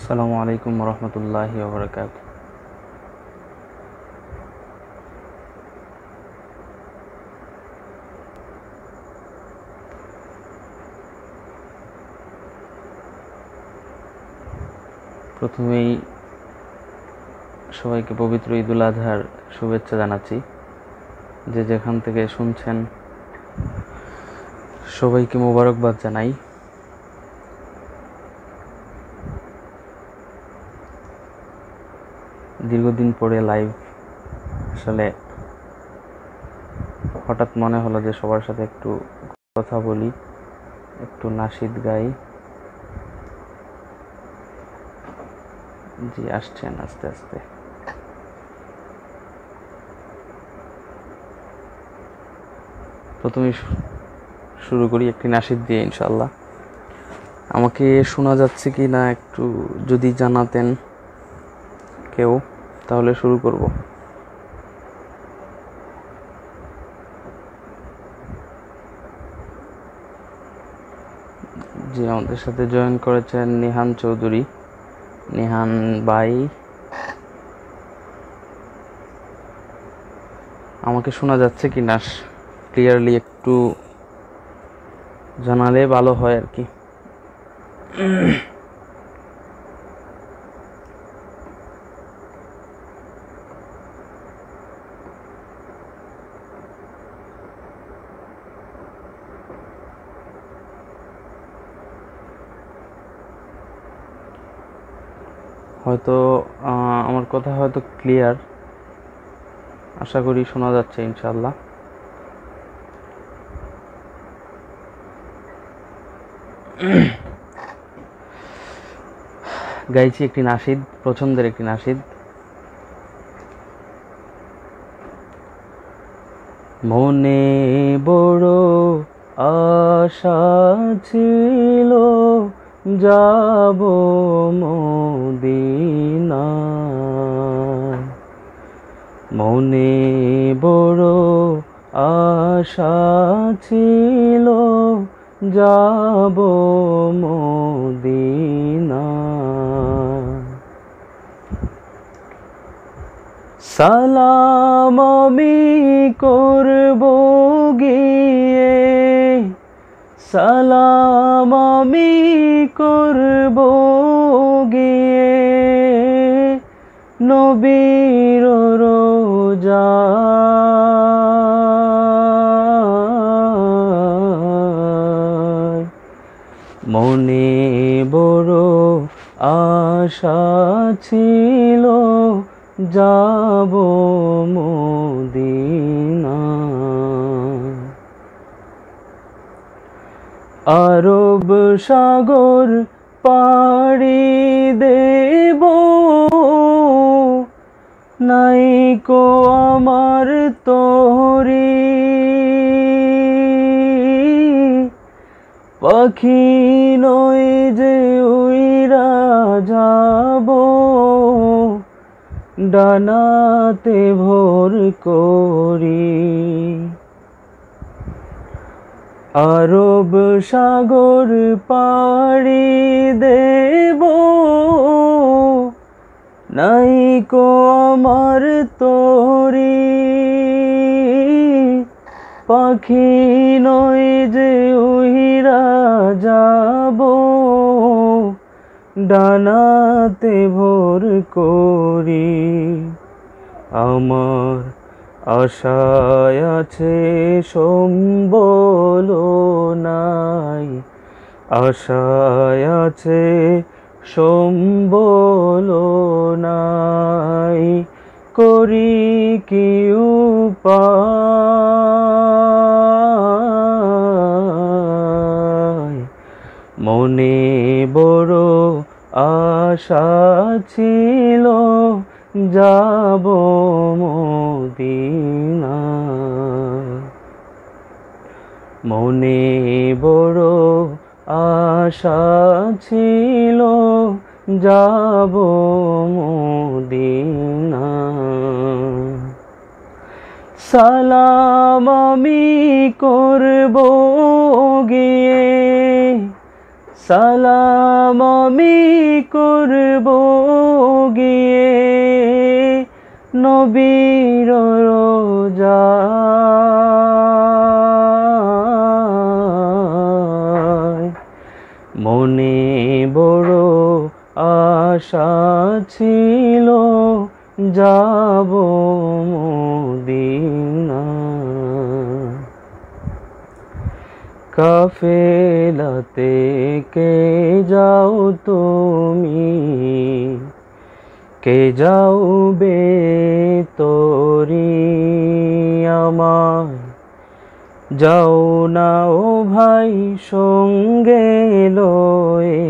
আসসালামু আলাইকুম রহমতুল্লাহি ওয়া বারাকাতুহু। প্রথমেই সবাইকে পবিত্র ঈদুল আজহার শুভেচ্ছা জানাচ্ছি। যে যেখান থেকে শুনছেন সবাইকে মোবারকবাদ জানাই। দীর্ঘদিন পরে লাইভ, আসলে হঠাৎ মনে হলো যে সবার সাথে একটু কথা বলি, একটু নাশিদ গাই। জি আসছেন আস্তে আস্তে। প্রথমে শুরু করি একটি নাশিদ দিয়ে ইনশাআল্লাহ। আমাকে শোনা যাচ্ছে কি না একটু যদি জানাতেন কেউ, তাহলে শুরু করব। জি, আমাদের সাথে জয়েন করেছেন নিহান চৌধুরী। নিহান ভাই, আমাকে শোনা যাচ্ছে কি না ক্লিয়ারলি একটু জানালে ভালো হয় আর কি। হয়তো আমার কথা হয়তো ক্লিয়ার, আশা করি শোনা যাচ্ছে ইনশাআল্লাহ। গাইছি একটি নাশিদ, পছন্দের একটি নাশিদ। মনে বড় আশা ছিল যাব মদিনায়, মনে বড় আশা ছিল যাব মদিনায়। সালাম আমি করব গিয়ে, সালাম আমি করব গিয়ে নবীর রোজায়। মনে বড় আশা ছিল যাব মদিনায়। আরব সাগর পাড়ি দেব, নাইকো আমার তরি পাখি নয় যে উইরা যাব ডানাতে ভোর করি। আরব সাগর পাড়ি দেব, নাইকো আমার তরি পাখি নয় যে উইরা যাব ডানাতে ভোর করি। আমার আশায় আছে সম্বল নাই, আশায় আছে সম্বল নাই, করি কি উপায়। মনে বড় আশা ছিল যাব মদিনায়, মনে বড় আশা ছিল যাব মদিনায়। সালাম আমি করব গিয়ে, সালাম আমি করব গিয়ে নবীর রোজায়। মনে বড় আশা ছিল যাব মদিনা। কাফেলাতে কে যাও তুমি, কে যাওবে তোরি আমার। যাও না ও ভাই সঙ্গে লয়ে,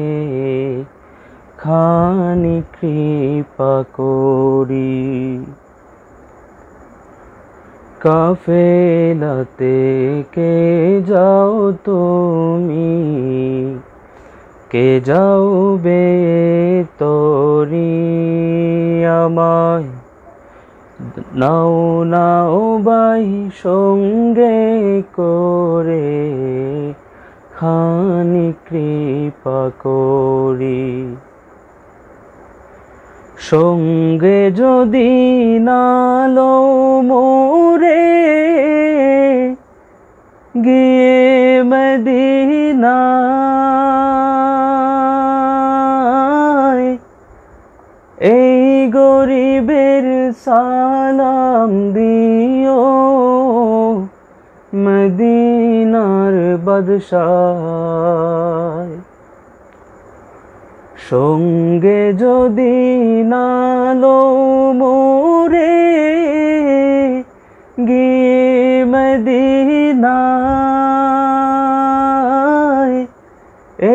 খানি কৃপা করি। কাফেলাতে কে যাও তুমি, কে যাওবে তোরি আমায়। নাও নাও ভাই সঙ্গে করে, খানি কৃপা করি। সঙ্গে যদি নালো মোরে, গিয়ে মদিনায়। এই গরিবের সালাম দিও, মদিনার বাদশাহ। সঙ্গে যদি নালো মোরে, গিয়ে মদিনায়।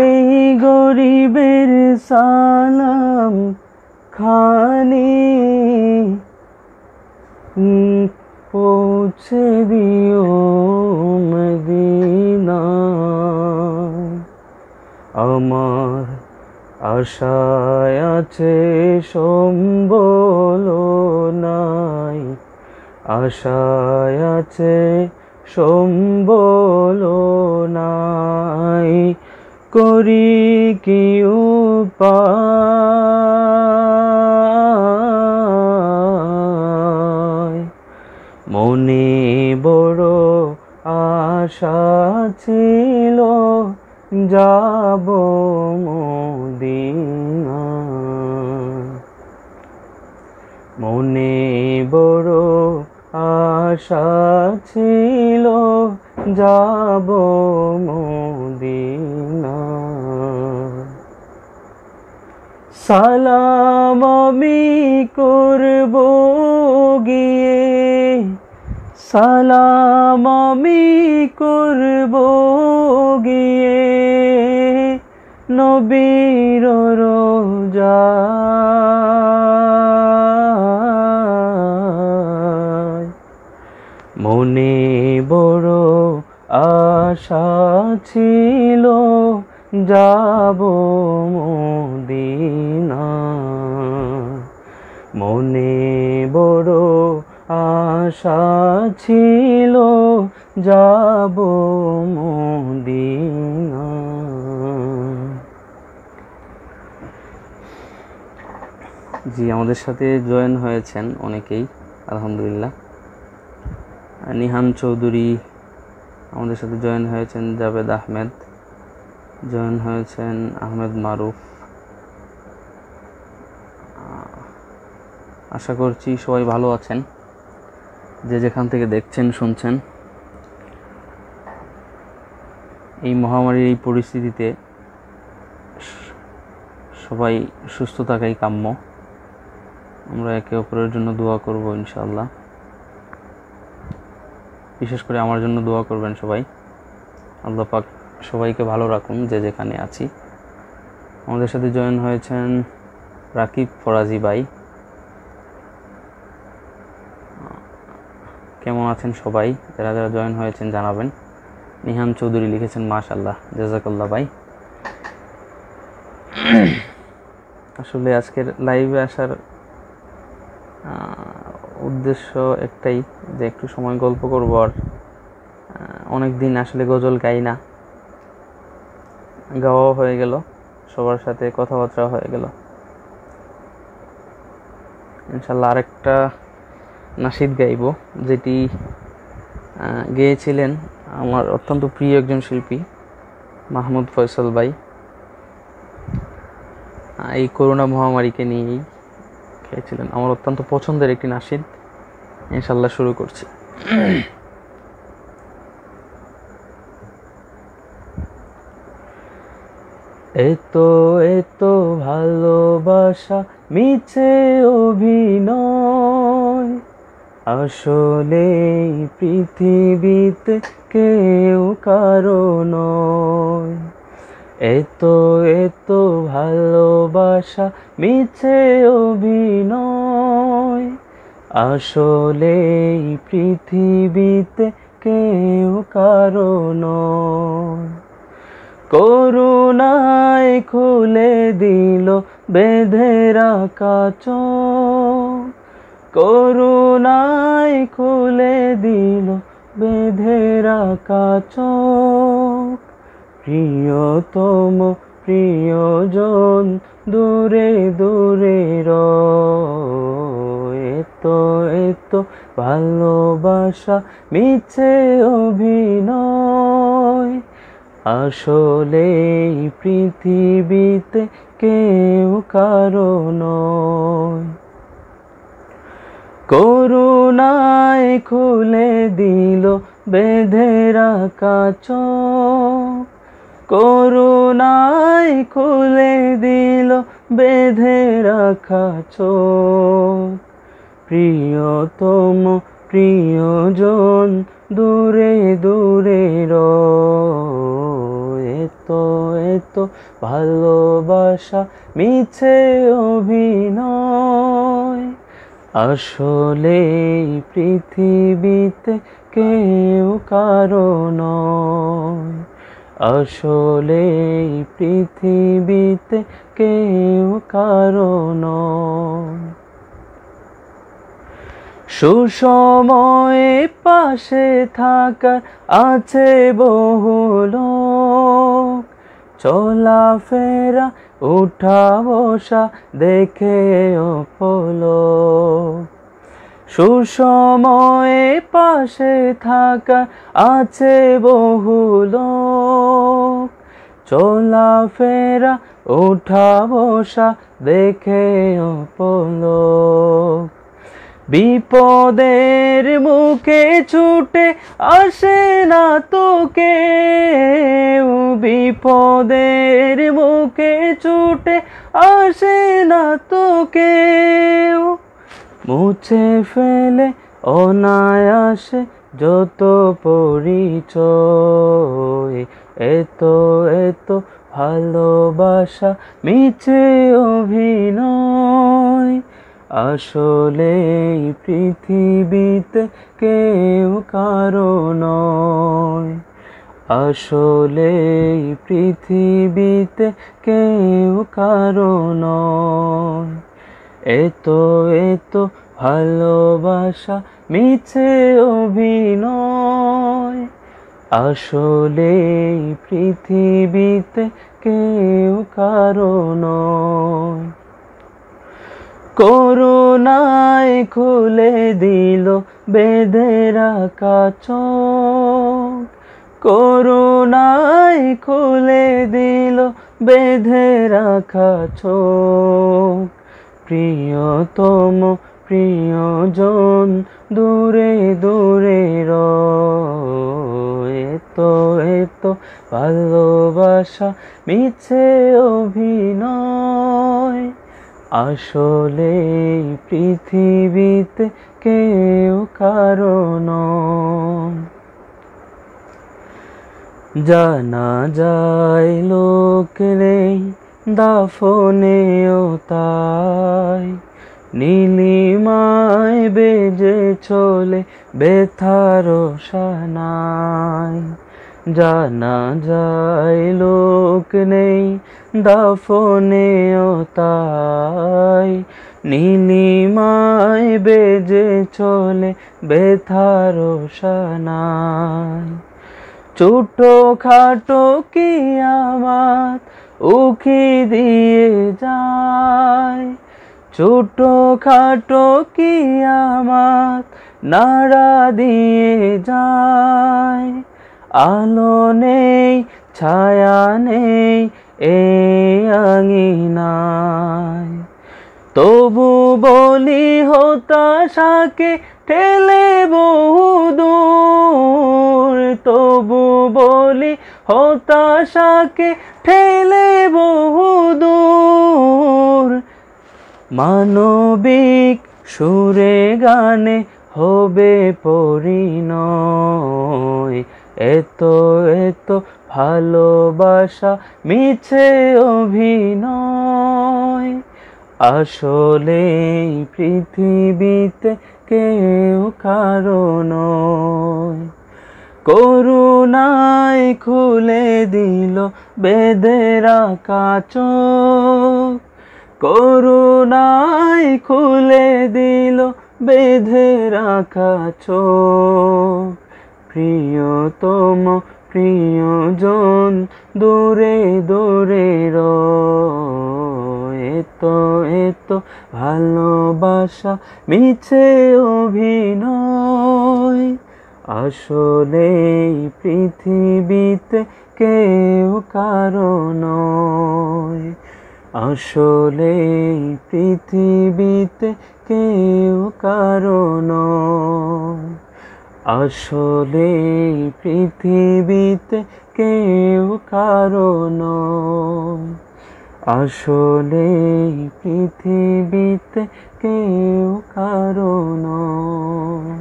এই গরিবের সালাম খানি পৌঁছে দিও মদিনা। আমার আশায় আছে সম্বল নাই, আশায় আছে সম্বল নাই। করি কি উপায়। মনে বড় আশা ছিল যাব মদিনা। মনে বড় আশা ছিল যাব মদিনা। সালাম আমি করব গিয়ে, সালাম আমি করব গিয়ে নবীর রোজায়। মনে বড় আশা ছিল যাব মদিনা। মনে বড় আশা ছিল যাব মদিনা। জি, আমাদের সাথে জয়েন হয়েছেন অনেকেই, আলহামদুলিল্লাহ। নিহান চৌধুরী আমাদের সাথে জয়েন হয়েছেন, জাভেদ আহমেদ জয়েন হয়েছেন, আহমেদ মারুফ। আশা করছি সবাই ভালো আছেন, যে যেখান থেকে দেখছেন শুনছেন। এই মহামারীর এই পরিস্থিতিতে সবাই সুস্থ থাকাই কাম্য। আমরা একে অপরের জন্য দোয়া করব ইনশাআল্লাহ। বিশেষ করে আমার জন্য দোয়া করবেন সবাই। আল্লাহ পাক সবাইকে ভালো রাখুন যে যেখানে আছি। আমাদের সাথে জয়েন হয়েছেন রাকিব ফরাজি ভাই। কেমন আছেন সবাই? যারা যারা জয়েন হয়েছেন জানাবেন। নিহান চৌধুরী লিখেছেন মাশাআল্লাহ, জাযাকাল্লাহ ভাই। আসলে আজকের লাইভে আসার উদ্দেশ্য একটাই, যে একটু সময় গল্প করব। আর অনেক দিন আসলে গজল গাই না, গাওয়া হয়ে গেল, সবার সাথে কথাবার্তা হয়ে গেল। ইনশাল্লাহ আরেকটা নাশিদ গাইব, যেটি গেয়েছিলেন আমার অত্যন্ত প্রিয় একজন শিল্পী মাহমুদ ফয়সাল ভাই। এই করোনা মহামারীকে নিয়েই গেয়েছিলেন, আমার অত্যন্ত পছন্দের একটি নাশিদ। ইনশাল্লাহ শুরু করছি। এতো এতো ভালোবাসা মিছে অভিনয়, আসলে পৃথিবীতে কেউ কারো নয়। এতো এতো ভালোবাসা মিছে অভিনয়, আসলে পৃথিবীতে কেউ কারো নয়। করুণায় খুলে দিল বেঁধে রাখা চোখ, করুণায় খুলে দিল বেঁধে রাখা চোখ। প্রিয়তম প্রিয়জন দূরে দূরে রয়, এতো এতো ভালোবাসা মিছে অভিনয়, আসলে পৃথিবীতে কেউ কারো নয়। করুণায় খুলে দিল বেঁধে রাখা চোখ, করুণায় খুলে দিল বেঁধে রাখা চোখ। প্রিয়তম প্রিয়জন দূরে দূরে রয়, এতো এতো ভালোবাসা মিছে অভিনয়, আসলে পৃথিবীতে কেউ কারো নয়, আসলে পৃথিবীতে কেউ কারো নয়। সুসময়ে পাশে থাকার আছে বহু লোক, চলাফেরা উঠা বসা দেখে অপলোক। সুসময়ে পাশে থাকার আছে বহু লোক, চলাফেরা উঠা বসা দেখে অপলোক। বিপদের মুখে ছুটে আসে না তো কেউ, বিপদের মুখে ছুটে আসে না তো কেউ। মুছে ফেলে অনায়াসে যত পরিচয়, এতো এতো ভালোবাসা মিছে অভিনয়, আসলে পৃথিবীতে কেউ কারো নয়, আসলে পৃথিবীতে কেউ কারো নয়। এতো এতো ভালোবাসা মিছে অভিনয়, আসলে পৃথিবীতে কেউ কারো নয়। করুণায় খুলে দিল বেঁধে রাখা চোখ, করুণায় খুলে দিল বেঁধে রাখা চোখ। প্রিয়তম প্রিয়জন দূরে দূরে রয়, এতো এতো ভালোবাসা মিছে অভিনয়, আসলে পৃথিবীতে কেউ কারো নয়। জানা যায় লোক নেই দাফনেও তাই, নীলিমায় বেজে চলে বেথার সানাই। জানা যায় লোক নেই দাফনেও তাই, নীলিমায় বেজে চলে বেথার সানাই। ছোটো খাটো কিয়ামত উকি দিয়ে যায়, ছোটো খাটো কিয়ামত নাড়া দিয়ে যায়। আলো নেই ছায়া নেই এই আঙিনায়, তবু বলি হতাশাকে ঠেলে বহুদূর, তবু বলি হতাশাকে ঠেলে বহুদূর। মানবিক সুরে গানে হবে পরিণয়, এত এত ভালোবাসা মিছে অভিনয়। আসলে পৃথিবীতে কেউ কারো নয়, করুণায় খুলে দিল বেঁধে রাখা চোখ, করুণায় খুলে দিল বেঁধে রাখা চোখ। প্রিয়তম প্রিয়জন দূরে দূরে রয়, এত এত ভালোবাসা মিছে অভিনয়। আসলে পৃথিবীতে কেউ কারো নয়, আসলে পৃথিবীতে কেউ কারো নয়, আসলে পৃথিবীতে কেউ কারো নয়, আসলে পৃথিবীতে কেউ কারো নয়।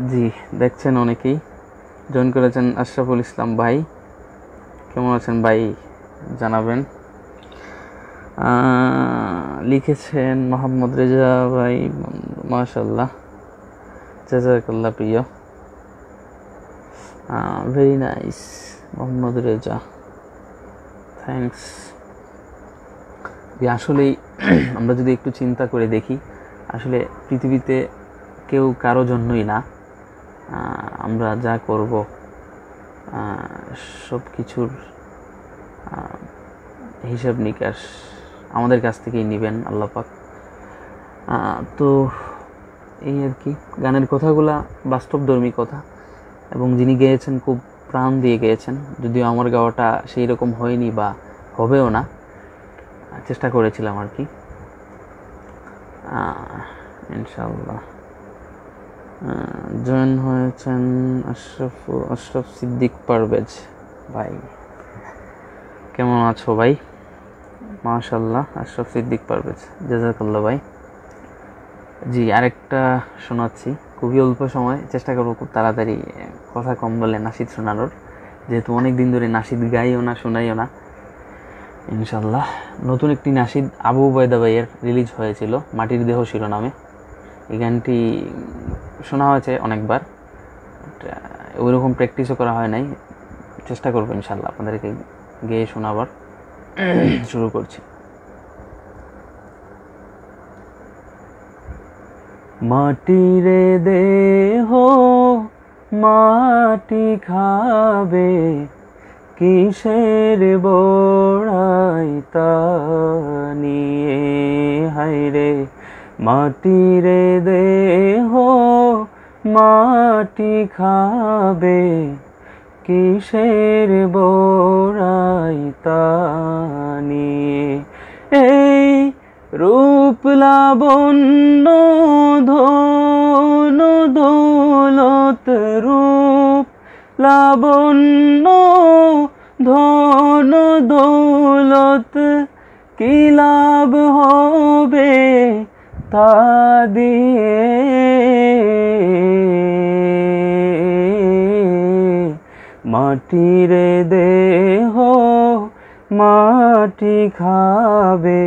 জি, দেখছেন অনেকেই জয়েন করেছেন। আশরাফুল ইসলাম ভাই, কেমন আছেন ভাই জানাবেন। লিখেছেন মোহাম্মদ রেজা ভাই, মাশাআল্লাহ, জাযাকাল্লাহ প্রিয়, very nice Mohammad Reza, thanks. আসলেই আমরা যদি একটু চিন্তা করে দেখি, আসলে পৃথিবীতে কেউ কারো জন্যই না। আমরা যা করব সব কিছুর হিসাব নিকাশ আমাদের কাছ থেকেই নেবেন আল্লাহ পাক। তো এই আর কি, গানের কথাগুলা বাস্তবধর্মী কথা, এবং যিনি গেয়েছেন খুব প্রাণ দিয়ে গেয়েছেন। যদিও আমার গাওয়াটা সেই রকম হয়নি বা হবেও না, চেষ্টা করেছিলাম আর কি, ইনশাআল্লাহ। জয়েন হয়েছেন আশরাফ সিদ্দিক পারভেজ ভাই, কেমন আছো ভাই? মাশাআল্লাহ, আশরাফ সিদ্দিক পারভেজ, জাযাকাল্লাহ ভাই। জি, আরেকটা শোনাচ্ছি, খুবই অল্প সময়, চেষ্টা করবো খুব তাড়াতাড়ি, কথা কম বলে নাশিদ শোনানোর, যেহেতু অনেক দিন ধরে নাশিদ গাইও না শোনাইও না। ইনশাআল্লাহ নতুন একটি নাশিদ আবু উবায়দা ভাইয়ের রিলিজ হয়েছিল, মাটির দেহ শিরোনামে। এই গানটি শোনা হয়েছে অনেকবার, ওইরকম প্র্যাকটিসও করা হয় নাই। চেষ্টা করবো ইনশাআল্লাহ আপনাদেরকে গেয়ে শোনাবার। শুরু করছি। মাটির দেহ মাটি খাবে, কিসের বড়াই তা নিয়ে, হায়রে মাটির দেহ মাটি খাবে, কিসের বড়াই তা নিয়ে। এই রূপ লাবণ্য ধন দৌলত, রূপ লাবণ্য ধন দৌলত, কি লাভ হবে তা দিয়ে। মাটির দেহ মাটি খাবে,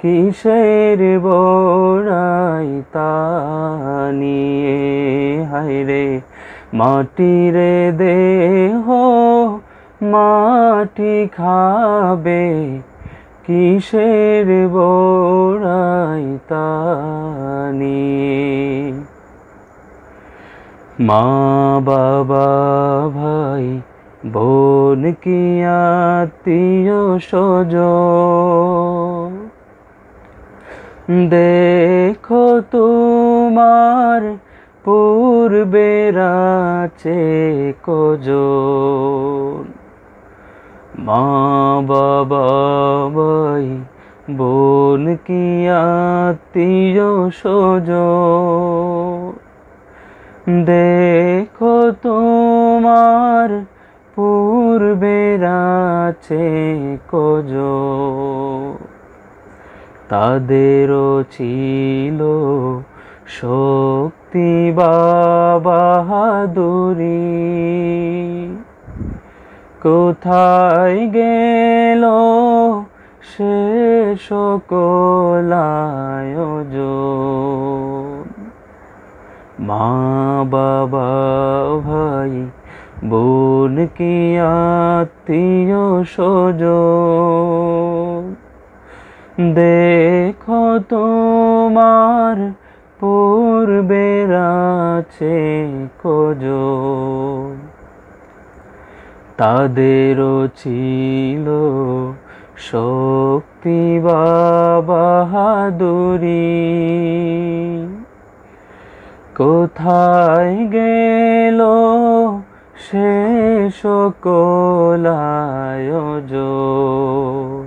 কিসের বড়াই তা নিয়ে, হায়রে মাটির দেহ মাটি খাবে, কিসের বড়াই তা নিয়ে। মা বাবা ভাই বোন কি আত্মীয় স্বজন, দেখো তোমার পূর্বের আছে কজন। মা বাবা ভাই বোন কি আত্মীয় স্বজন, দেখো তোমার পূর্বের আছে কজন। তাদেরও ছিল শক্তি বা বাহাদুরি, কোথায় গেল সে সকল আয়োজন। মা বাবা ভাই বোন কি আত্মীয় স্বজন, দেখো তোমার পূর্বের আছে কজন। তাদেরও ছিল শক্তি বা বাহাদুরি, কোথায় গেল সে সকল আয়োজন।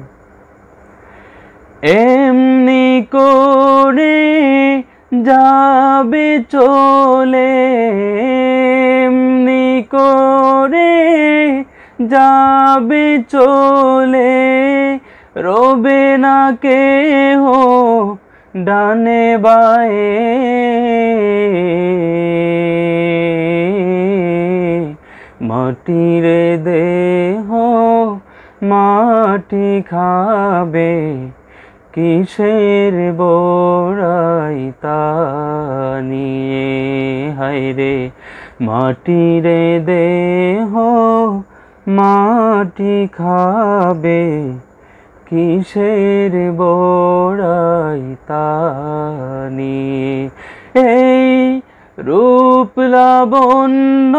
এমনি করে যাবে চলে, এমনি করে যাবে চলে, রবে না কেহ ডানে বায়ে। মাটির দেহ মাটি খাবে, কিসের বড়াই তা নিয়ে। হায়রে মাটির দেহ মাটি খাবে, কিসের বড়াই তা নিয়ে। এই রূপ লাবণ্য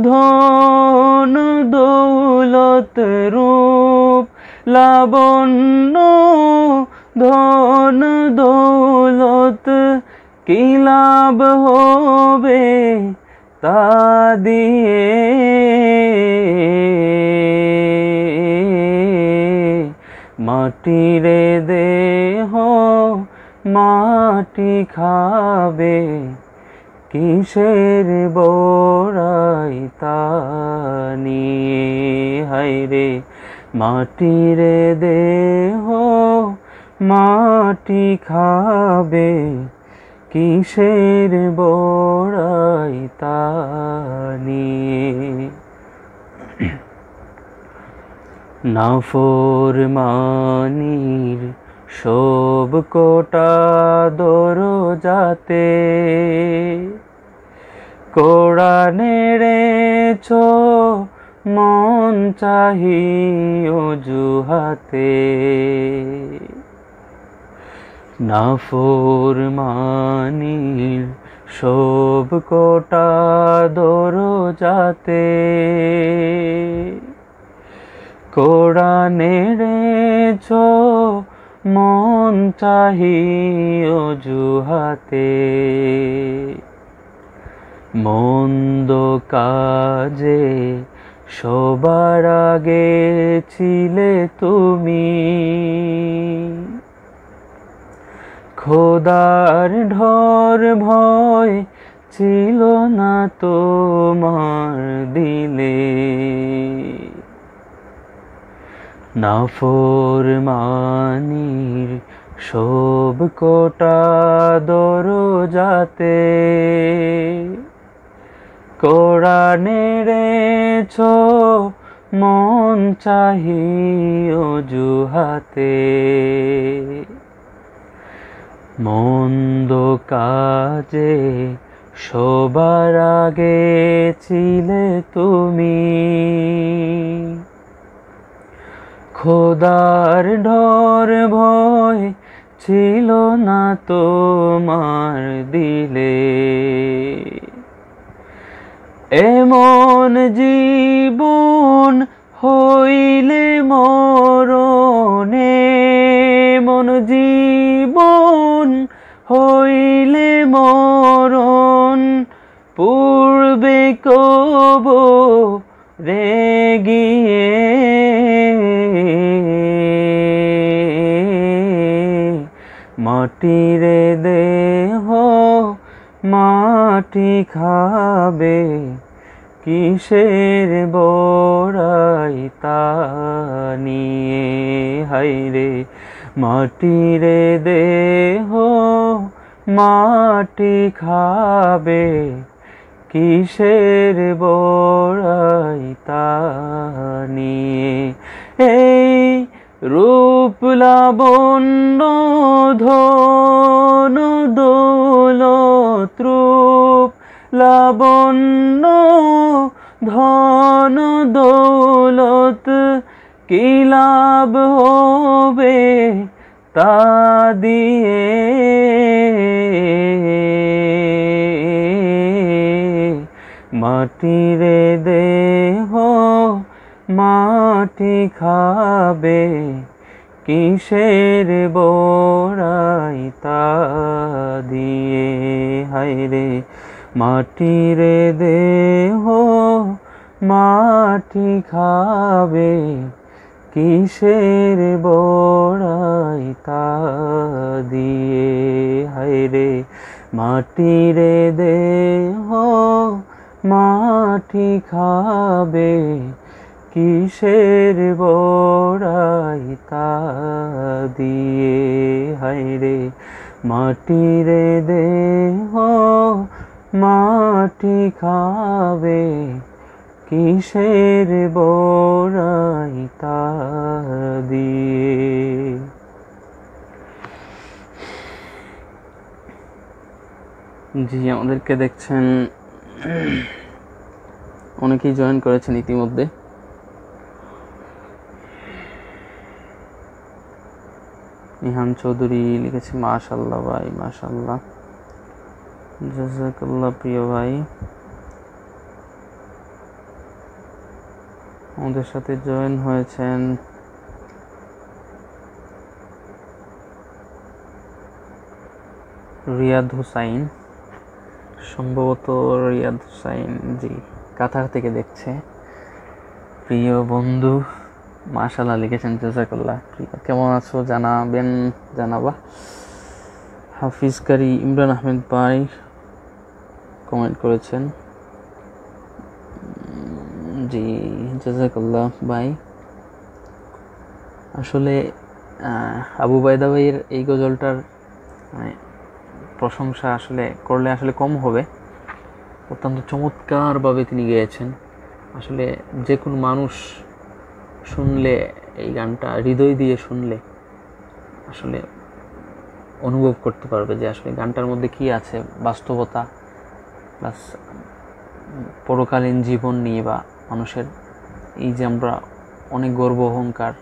ধন দৌলত, রূপ লাবণ্য ধন দৌলত, কি লাভ হবে তা দিয়ে। মাটির দেহ মাটি খাবে, কিসের বড়াই তা নিয়ে। হায়রে মাটির দেহ মাটি খাবে, কিসের বড়াই তা নিয়ে। নাফরমানির সব কোটা দরজাতে, কোরআনের মন চাহি অজুহাতে। নাফরমানির সব কোটা দরজাতে, কোরআনের মন চাহি অজুহাতে। মন্দ কাজে সবার আগে ছিলে তুমি, খোদার ঢর ভয় ছিল না তোমার দিলে। নাফরমানির সব কোটা দরজাতে, কোরআনের মন চাহি অজুহাতে। মন্দ কাজে সবার আগে ছিলে তুমি, খোদার ডর ভয় ছিল না তোমার দিলে। এমন জীবন হইলে মরণ, এমন জীবন হইলে মরণ, পূর্বে কবরে গিয়ে মাটির দেহ মাটি খাবে, কিসের বড়াই তা নিয়ে। হায়রে মাটির দেহ মাটি খাবে, কিসের বড়াই তা নিয়ে। এই রূপ লাবণ্য ধন দৌলত, রূপ লাবণ্য ধন দৌলত, কি লাভ হবে তা দিয়ে। মাটির দেহ মাটি খাবে, কিসের বড়াই তা দিয়ে। হায়রে মাটির দেহ মাটি খাবে, কিসের বড়াই তা দিয়ে। হায়রে মাটির দেহ মাটি খাবে, কিসের বড়াই তা দিয়ে। হায়রে মাটির দেহ মাটি খাবে, কিসের বড়াই তা দিয়ে। জি, আমাদেরকে দেখছেন অনেকেই জয়েন করেছেন ইতিমধ্যে। ইহান চৌধুরী লিখেছে মাশাআল্লাহ ভাই, মাশাআল্লাহ, জাযাকাল্লাহ প্রিয় ভাই। আমাদের সাথে জয়েন হয়েছেন রিয়াদ হুসাইন, সম্ভবত রিয়াদ হুসাইন, জি, কাতার থেকে দেখছে। প্রিয় বন্ধু মাশাআল্লাহ লিখেছেন, জাযাকাল্লাহ। কেমন আছো জানাবেন, জানাবা। হাফিজ কারি ইমরান আহমেদ ভাই কমেন্ট করেছেন, জি, জাযাকাল্লাহ ভাই। আসলে আবু বাইদা ভাইয়ের এই গজলটার মানে প্রশংসা আসলে করলে আসলে কম হবে। অত্যন্ত চমৎকারভাবে তিনি গেয়েছেন। আসলে যে কোনো মানুষ শুনলে এই গানটা হৃদয় দিয়ে শুনলে আসলে অনুভব করতে পারবে যে আসলে গানটার মধ্যে কি আছে, বাস্তবতা প্লাস পরকালীন জীবন নিয়ে, বা মানুষের এই যে আমরা অনেক গর্ব অহংকার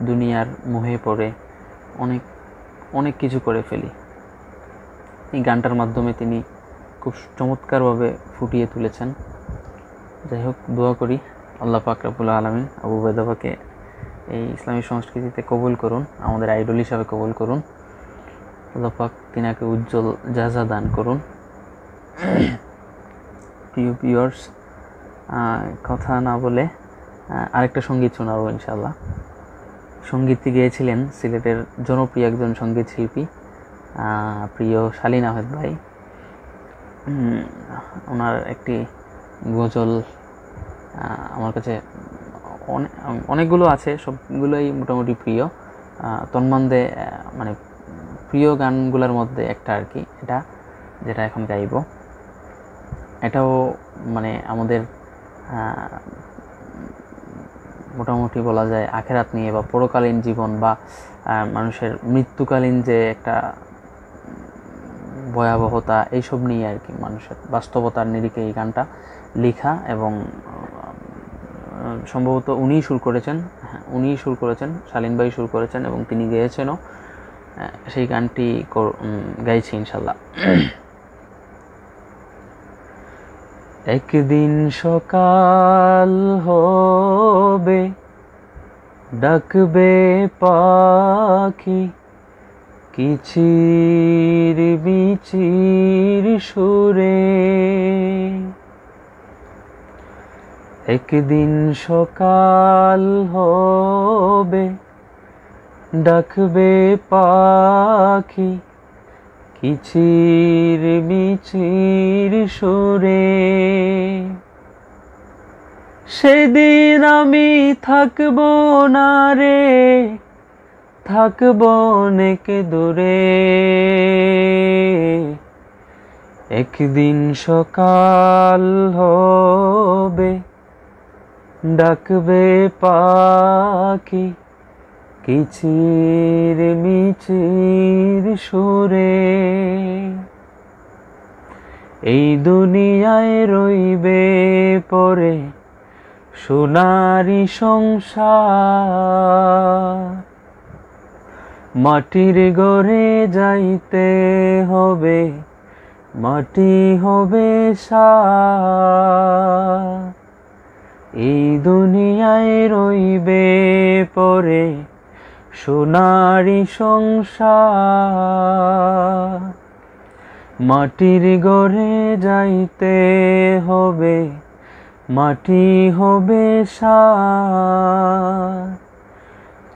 দুনিয়ার মোহে পড়ে অনেক অনেক কিছু করে ফেলি, এই গানটার মাধ্যমে তিনি খুব চমৎকারভাবে ফুটিয়ে তুলেছেন। যাই হোক, দোয়া করি আল্লাহ পাক রব্বুল আলামিন আবু বাইদাকে এই ইসলামী সংস্কৃতিতে কবুল করুন, আমাদের আইডল হিসাবে কবুল করুন। আল্লাহ পাক তিনাকে উজ্জ্বল জাযা দান করুন। প্রিয় ভিউয়ার্স, কথা না বলে আরেকটা সঙ্গীত শোনাবো ইনশাআল্লাহ। সঙ্গীতটি গেয়েছিলেন সিলেটের জনপ্রিয় একজন সঙ্গীত শিল্পী প্রিয় শালীন আহমেদ ভাই। ওনার একটি গজল আমার কাছে অনেকগুলো আছে, সবগুলোই মোটামুটি প্রিয়, তন্মধ্যে মানে প্রিয় গানগুলোর মধ্যে একটা আর কি, এটা যেটা এখন গাইব। এটাও মানে আমাদের মোটামুটি বলা যায় আখেরাত নিয়ে বা পরকালীন জীবন বা মানুষের মৃত্যুকালীন যে একটা ভয়াবহতা, এইসব নিয়ে আর কি, মানুষের বাস্তবতার নিরিখে এই গানটা লেখা, এবং সম্ভবত উনিই সুর করেছেন, শালীন ভাই সুর করেছেন এবং তিনি গেয়েছেনও। সেই গানটি গাইছি ইনশাল্লাহ। একদিন সকাল হবে, ডাকবে পাখি কিচির মিচির সুরে। একদিন সকাল হবে, ডাকবে পাখি কিচির মিচির সুরে। সেদিন আমি থাকবো না রে, থাকবো অনেক দূরে। একদিন সকাল হবে, ডাকবে পাখি কিচির মিচির সুরে। এই দুনিয়ায় রইবে পরে সোনারি সংসার, মাটির ঘরে যাইতে হবে, মাটি হবে সার। এই দুনিয়ায় রইবে পরে সোনারি সংসার, মাটির ঘরে যাইতে হবে, মাটি হবে সার।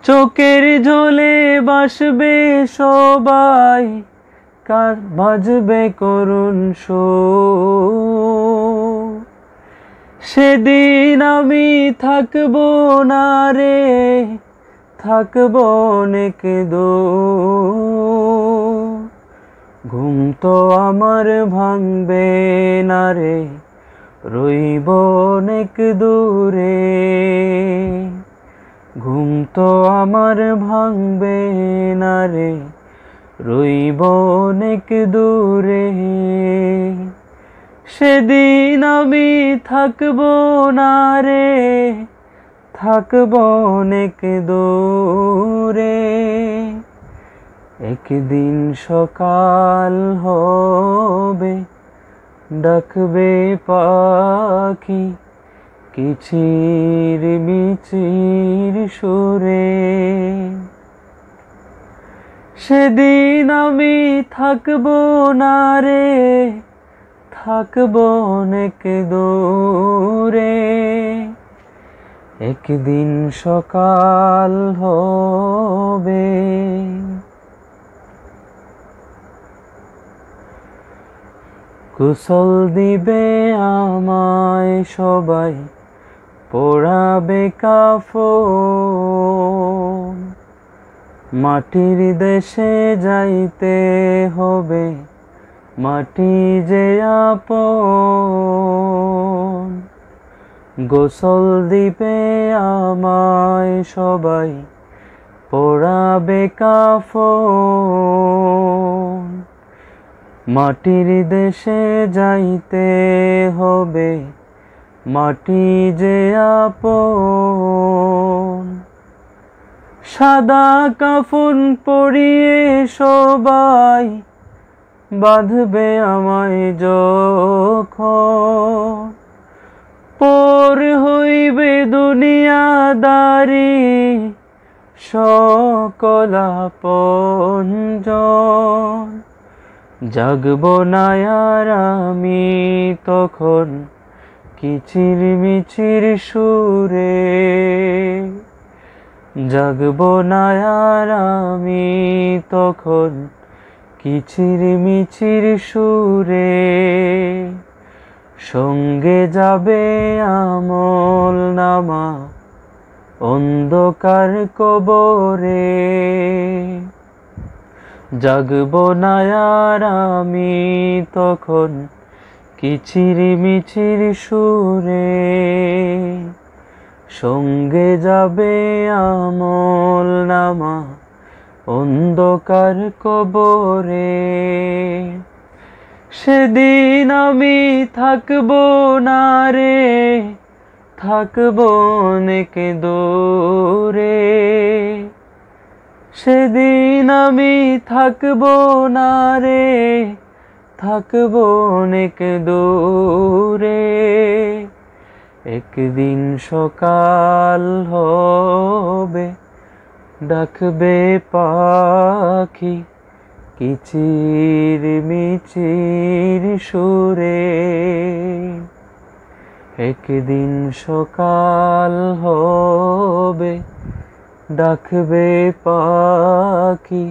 চোখের জলে বাসবে সবাই, কার বাজবে করুণ সুর। সেদিন আমি থাকবো না রে, থাকবো অনেক দূর। ঘুম তো আমার ভাঙবে না রে, রইব অনেক দূরে। ঘুম তো আমার ভাঙবে না রে, রইব অনেক দূরে। সেদিন আমি থাকবো না রে, থাকবো অনেক দূরে। একদিন সকাল হবে, ডাকবে পাখি কিচির মিচির সুরে। সেদিন আমি থাকবো না রে, থাকবো অনেক দূরে। একদিন সকাল হবে। গোসল দিবে আমায় সবাই, পরাবে কাফন। মাটির দেশে যাইতে হবে, মাটি যে আপন। গোসল দিবে আমায় সবাই, পরাবে কাফন। মাটির দেশে যাইতে হবে, মাটি যে আপন। সাদা কাফন পরিয়ে সবাই, বাঁধবে আমায় যখন। পর হইবে দুনিয়াদারি, সকল আপনজন। জাগব না আর আমি তখন কিচির মিচির সুরে। জাগব না আর আমি তখন কিচির মিচির সুরে। সঙ্গে যাবে আমল নামা অন্ধকার কবরে। জাগব না আর আমি তখন কিচির মিচির সুরে। সঙ্গে যাবে আমল নামা অন্ধকার কবরে। সেদিন আমি থাকবো না রে, থাকবো অনেক দূরে। সেদিন আমি থাকবো না রে, থাকবো অনেক দূরে, একদিন সকাল হবে ডাকবে পাখি কিচির মিচির সুরে, একদিন সকাল হবে ডাকবে পাখি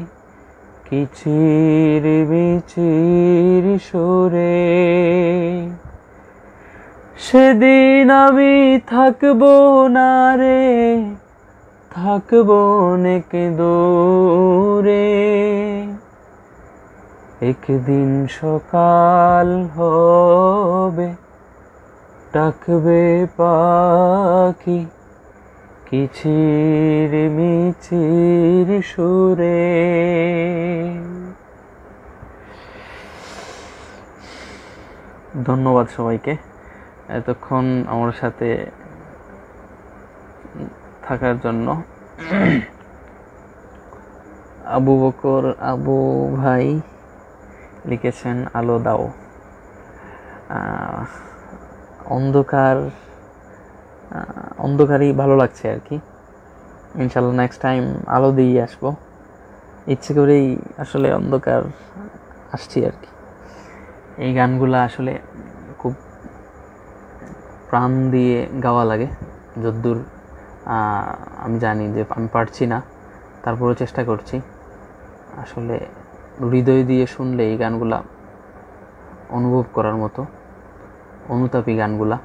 কিচির মিচির সুরে, সেদিন আমি থাকবো না রে, থাকবো অনেক দূরে, একদিন সকাল হবে ডাকবে পাখি কিচির মিচির সুরে। ধন্যবাদ সবাইকে এতক্ষণ আমার সাথে থাকার জন্য। আবু বকর আবু ভাই লিখেছেন আলো দাও। অন্ধকারই ভালো লাগছে আর কি। ইনশাল্লাহ নেক্সট টাইম আলো দিয়ে আসবো। ইচ্ছে করেই আসলে অন্ধকার আসছি আর কি। এই গানগুলা আসলে খুব প্রাণ দিয়ে গাওয়া লাগে, যদ্দূর আমি জানি যে আমি পারছি না, তারপরেও চেষ্টা করছি। আসলে হৃদয় দিয়ে শুনলে এই গানগুলা অনুভব করার মতো, অনুতাপী গানগুলা।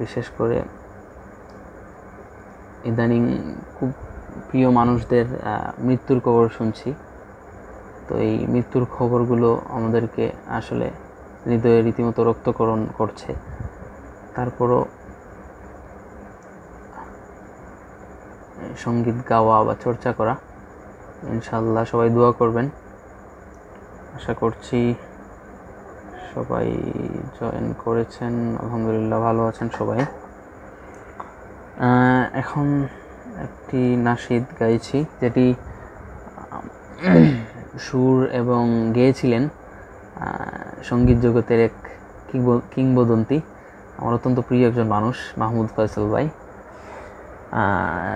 বিশেষ করে ইদানিং খুব প্রিয় মানুষদের মৃত্যুর খবর শুনছি। তো এই মৃত্যুর খবরগুলো আমাদেরকে আসলে হৃদয়ে রীতিমতো রক্তকরণ করছে। তারপরও সঙ্গীত গাওয়া বা চর্চা করা, ইনশাল্লাহ সবাই দোয়া করবেন। আশা করছি সবাই জয়েন করেছেন, আলহামদুলিল্লাহ ভালো আছেন সবাই। এখন একটি নাশিদ গাইছি, যেটি সুর এবং গেয়েছিলেন সঙ্গীত জগতের এক কিংবদন্তি, আমার অত্যন্ত প্রিয় একজন মানুষ, মাহমুদ ফয়সাল ভাই।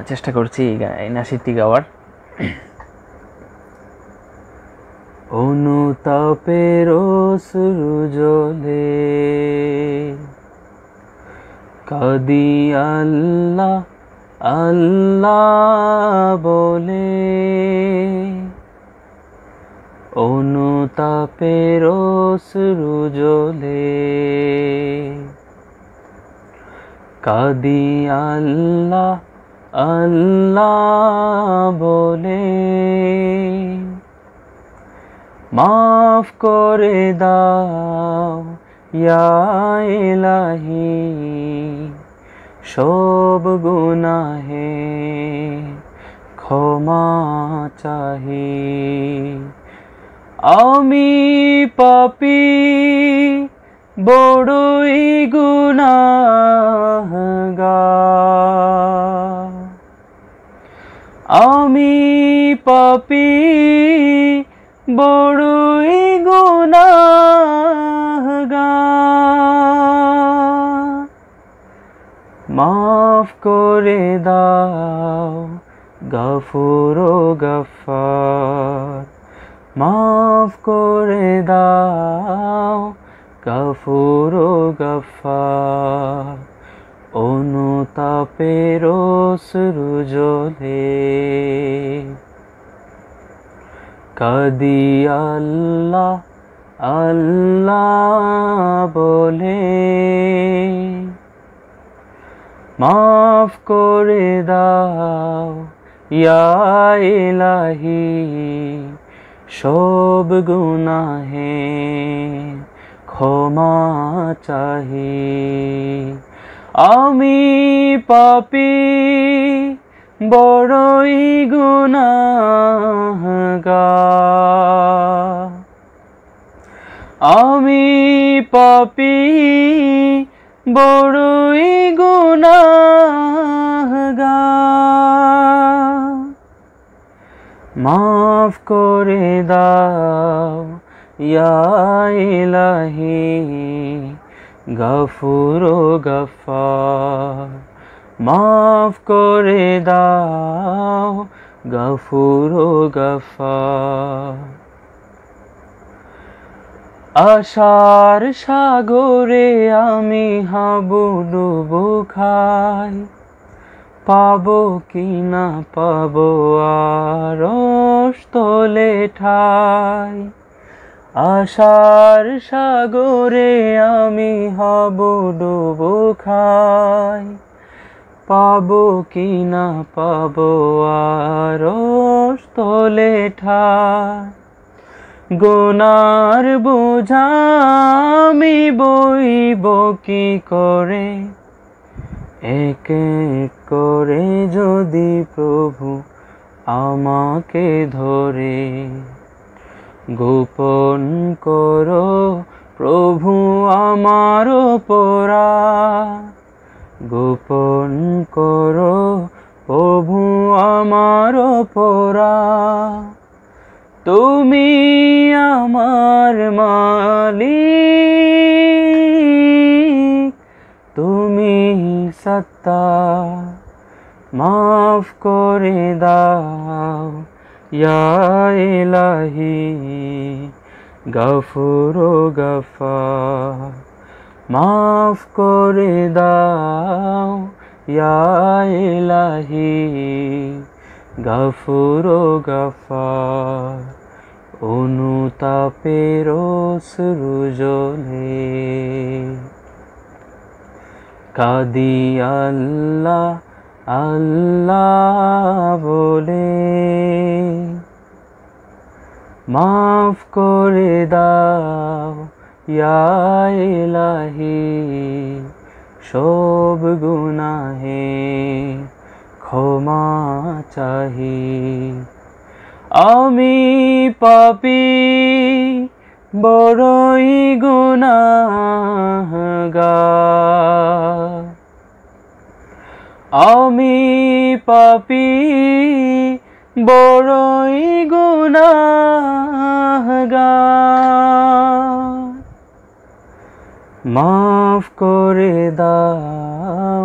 চেষ্টা করছি এই নাশিদটি গাওয়ার। অনুতাপের অশ্রু জলে কাঁদি আল্লাহ আল্লাহ বলে, অনুতাপের অশ্রু জলে কাঁদি আল্লাহ আল্লাহ বলে, মাফ করে দাও ইয়া ইলাহি সব গুনাহে ক্ষমা চাহি, আমি পাপী বড়ই গুনাহগার, আমি পাপী বড়ই গুনাহগার, মাফ করে দাও গফুর গফফার, মাফ করে দাও গফুর গফফার, অনুতাপের অশ্রু জলে কাঁদি আল্লাহ আল্লাহ বলে, মাফ করে দাও ইয়া ইলাহি সব গুনাহে ক্ষমা চাহি, আমি পাপী বড়ই গুনাহগার, আমি পাপী বড়ই গুনাহগার, মাফ করে দাও ইয়া ইলাহি গফুর ও গফফার। মাফ করে দাও গফুর ও গফফার। আশার সাগরে আমি হাবুডুবু খাই, পাবো কি না পাবো আরশ তলে ঠাই। আশার সাগরে আমি হাবুডুবু খাই, পাবো কি না পাবো আরশ তলে ঠাই। গুনার বোঝা আমি বইব কি করে, এক এক করে যদি প্রভু আমাকে ধরে। গোপন করো প্রভু আমার অপরাধ, গোপন করো প্রভু আমার অপরাধ। তুমি আমার মালিক, তুমি সত্তা। মাফ করে দাও ইয়া ইলাহি গফুর ও গফফার। মাফ করে দাও ইয়া ইলাহি গফুর ও গফফার। অনুতাপের অশ্রু জলে কাঁদি আল্লাহ আল্লাহ বলে। মাফ করে দাও ইয়া ইলাহি সব গুনাহে ক্ষমা চাহি। আমি পাপী বড়ই গুনাহগার, আমি পাপী বড়ই গুনাহগার। মাফ করে দাও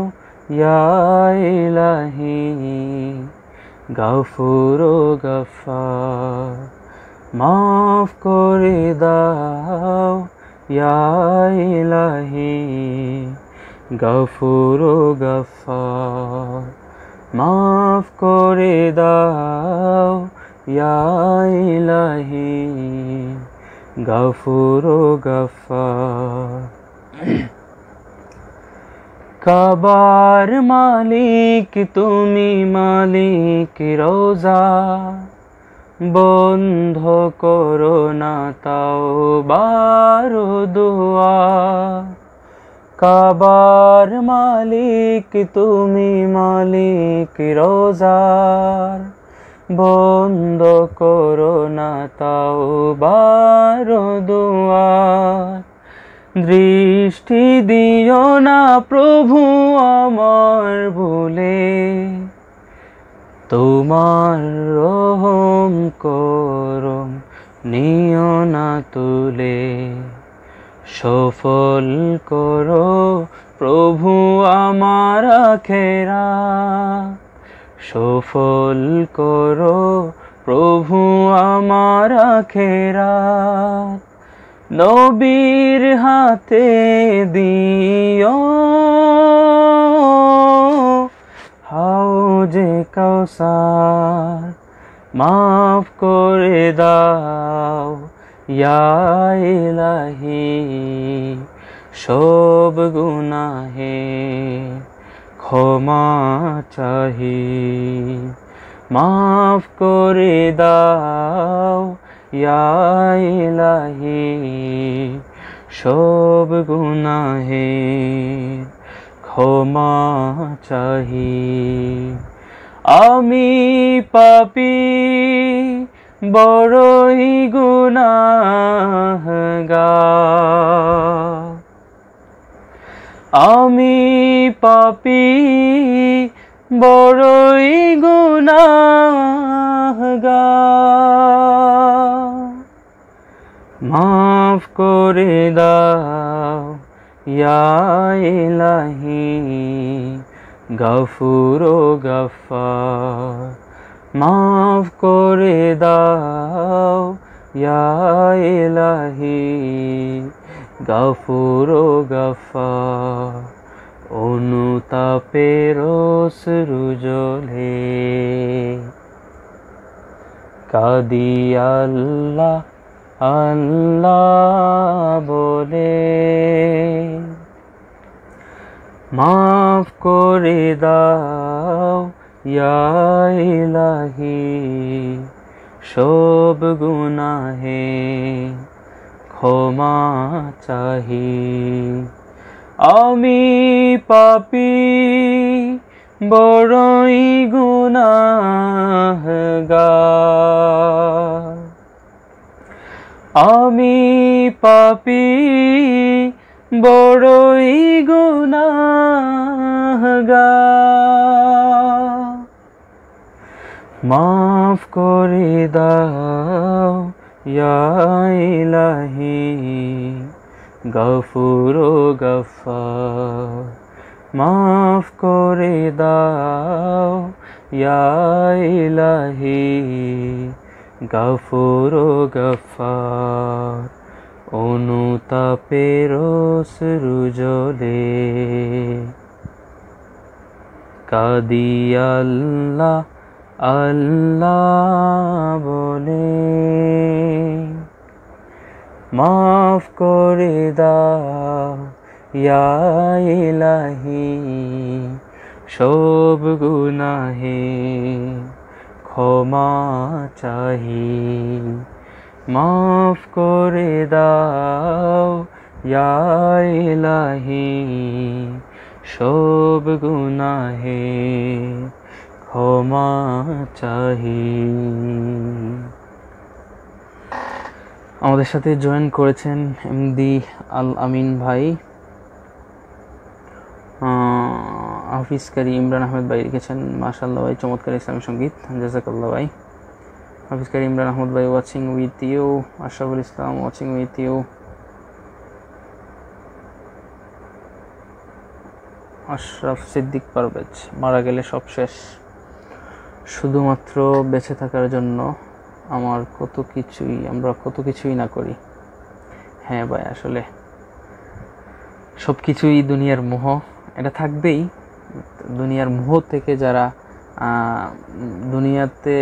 ইয়া ইলাহি গফুর ও গফফার। মাফ করে দাও ইয়া ইলাহি গফুর ও গফফার। মাফ করে দাও ইয়া ইলাহি গফুর ও গফফার। কাবার মালিক তুমি, মালিক রোজা, বন্ধ করো না তাওবার দুয়ার। কাবার মালিক তুমি, মালিক রোজার, বন্ধ করো না তাওবার দুয়ার। দৃষ্টি দিও না প্রভু আমার ভুলে, তোমার রহম করম নিও না তুলে। সফল করো প্রভু আমার আখিরাত, সফল করো প্রভু আমার আখিরাত। নবীর হাতে দিও হাউজে কাউসার। মাফ করে দাও ইয়া ইলাহি সব গুনাহে ক্ষমা চাহি। মাফ করে দাও ইয়া ইলাহি সব গুনাহে ক্ষমা চাহি। আমি পাপী বড়ই গুনাহগার, আমি পাপী বড়ই গুনাহগার, মাফ করে দাও ইয়া ইলাহি গফুর ও গফফার, মাফ করে দাও ইয়া ইলাহি গফুর ও গফফার। অনুতাপের অশ্রু জলে কাঁদি আল্লাহ আল্লাহ বলে, মাফ করে দাও ইয়া ইলাহি সব গুনাহে ক্ষমা চাহি। আমি পাপী বড়ই গুনাহগার, আমি পাপী বড়ই গুনাহগার, মাফ করে দাও ইয়া ইলাহি গফুর ও গফফার, মাফ করে দাও ইয়া ইলাহি গফুর ও গফফার। অনুতাপের অশ্রু জলে কাঁদি আল্লাহ আল্লাহ বলে, মাফ করে দাও ইয়া ইলাহি সব গুনাহে ক্ষমা চাহি। মাফ করে দাও ইয়া ইলাহি সব গুনাহে ক্ষমা চাহি। আমাদের সাথে জয়েন করেছেন এমডি আল আমিন ভাই, হাফিজ কারি ইমরান আহমেদ ভাই লিখেছেন মাশাআল্লাহ ভাই চমৎকার ইসলামী সঙ্গীত, জাযাকাল্লাহ ভাই। হাফিজ কারি ইমরান আহমেদ ভাই watching with you, Ashraful Islam watching with you, Ashraf Siddique Parvez মারা গেলে সব শেষ, শুধুমাত্র বেঁচে থাকার জন্য আমরা কত কিছুই না করি। হ্যাঁ ভাই, আসলে সব কিছুই দুনিয়ার মোহ, এটা থাকবেই। দুনিয়ার মোহ থেকে যারা দুনিয়াতে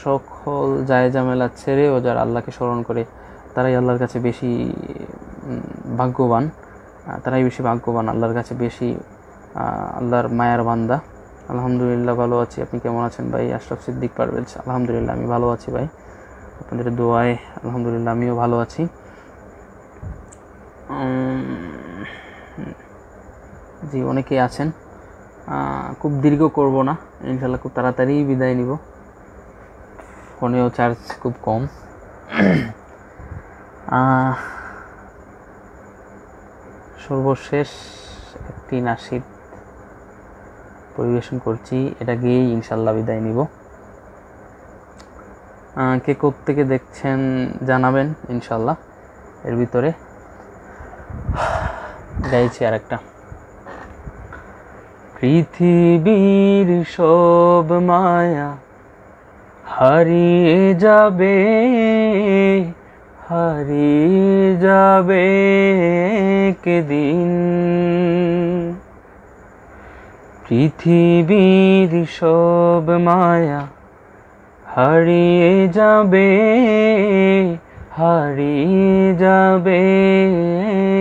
সকল জায়জামেলা ছেড়েও যারা আল্লাহকে স্মরণ করে তারাই আল্লাহর কাছে বেশি ভাগ্যবান, আল্লাহর কাছে বেশি আল্লাহর মায়ার বান্দা। আলহামদুলিল্লাহ ভালো আছি, আপনি কেমন আছেন ভাই? আশরাফ সিদ্দিক পারভেজ আলহামদুলিল্লাহ আমি ভালো আছি ভাই, আপনাদের দোয়ায় আলহামদুলিল্লাহ আমিও ভালো আছি। জি, অনেকেই আছেন। খুব দীর্ঘ করব না ইনশাল্লাহ, খুব তাড়াতাড়ি বিদায় নিব, ফোনেও চার্জ খুব কম। সর্বশেষ একটি নাশিদ পরিবেশন করছি, এটা গিয়েই ইনশাল্লাহ বিদায় নিব। কে কোত্থেকে দেখছেন জানাবেন ইনশাল্লাহ। এর ভিতরে গাইছি আর একটা। পৃথিবীর সব মায়া হারিয়ে যাবে একদিন, পৃথিবীর সব মায়া হারিয়ে যাবে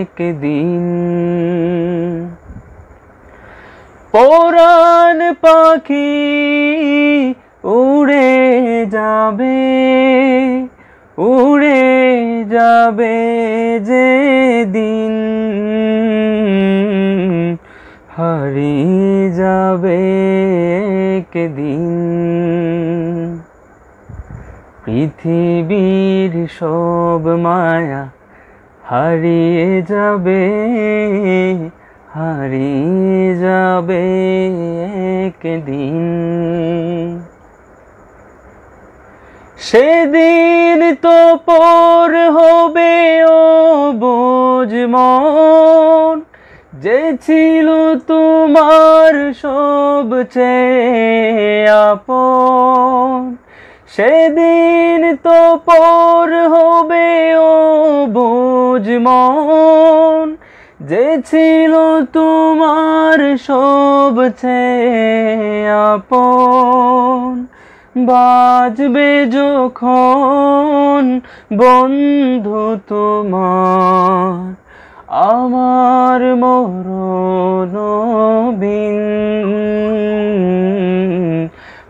একদিন, পরাণ পাখি উড়ে যাবে যেদিন, হারিয়ে যাবে একদিন, পৃথিবীর সব মায়া হারিয়ে যাবে একদিন, সেদিন তো পর হবে অবুঝ মন, যে ছিল তোমার সবচেয়ে আপন। সেদিন তো পর হবে অবুঝ মন, যে ছিল তোমার সবচেয়ে আপন। বাজবে যখন বন্ধু তোমার আমার মরণ বিন,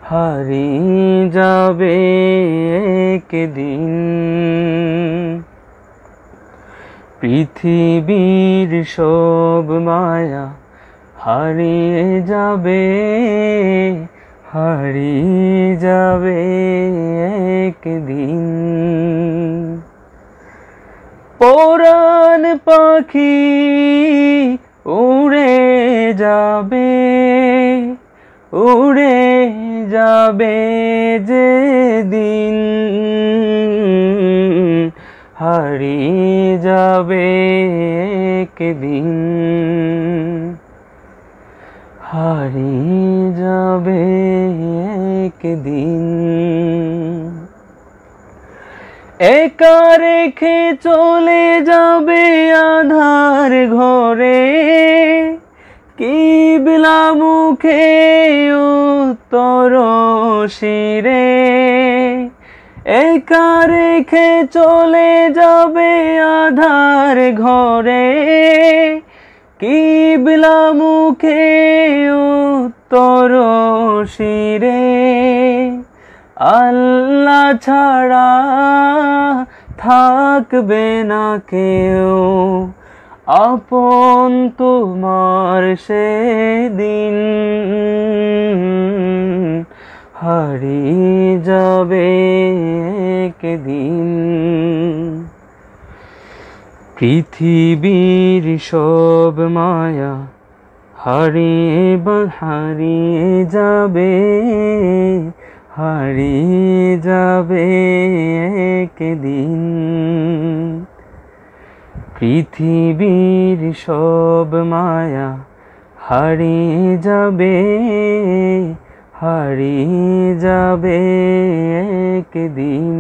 হারিয়ে যাবে একদিন। পৃথিবীর সব মায়া হারিয়ে যাবে, হারিয়ে যাবে একদিন। পরাণ পাখি উড়ে যাবে, উড়ে যাবে যেদিন, হারিয়ে যাবে একদিন, হারিয়ে যাবে একদিন। একা রেখে চলে যাবে আধার ঘরে, কিবলা মুখে উত্তর শিরে। একা রেখে চলে যাবে আধার ঘরে, কিবলা মুখে উত্তর শিরে। আল্লাহ ছাড়া থাকবে না কেউ আপন তোমার সেদিন, হারিয়ে যাবে একদিন। পৃথিবীর সব মায়া হারিয়ে হারিয়ে যাবে, হারিয়ে যাবে একদিন। পৃথিবীর সব মায়া হারিয়ে যাবে, হারিয়ে যাবে একদিন।